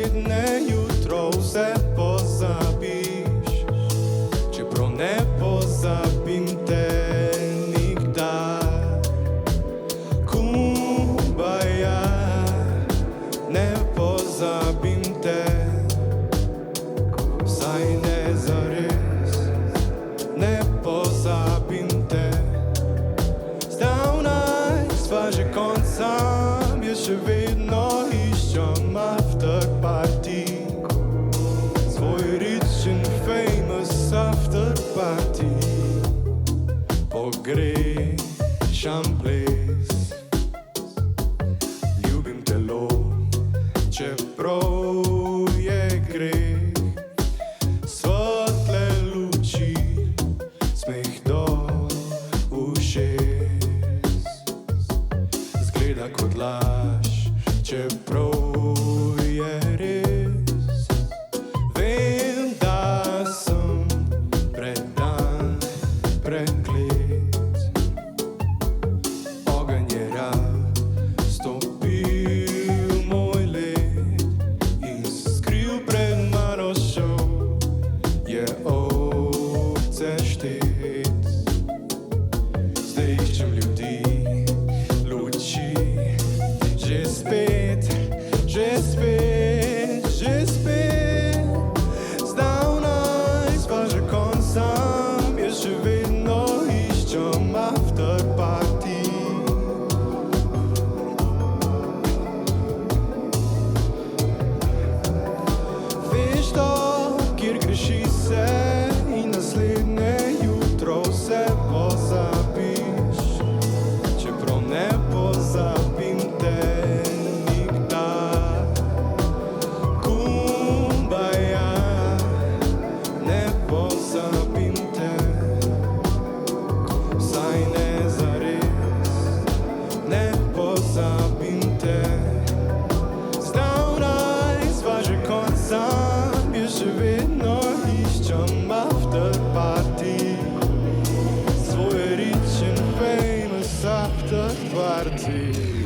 naslednje jutro vse pozabiš, čeprav ne pozabim te nikdar. Kumbaya, ne pozabim te, vsaj ne zares, ne pozabim te. Zdavnaj sva že konc sam, jaz še vedno iščem after party, svoj rich and famous after party. Pogrešam ples, ljubim telo, čeprav je greh. Svetle luči, smeh do ušes, zgleda kot laž, čeprav je res. Vem, da sem predan, preklet. Ogenj je raztopil moj led in skril pred mano šel, je ovce štet. Zdaj iščem ljudi, luči, že spet, že spet, že spet. Zdavnaj sva že konc sam, jaz še vedno iščem after party. Veš to, kjer greši se in naslednje jutro vse pozabiš, čeprav ne pozabim te nikdar. Kumbaya, ne pozabim te, vsaj ne zares, ne pozabim te. Zdavnaj sva že konc sam, jaz še vedno iščem after party, svoj rich and famous after party.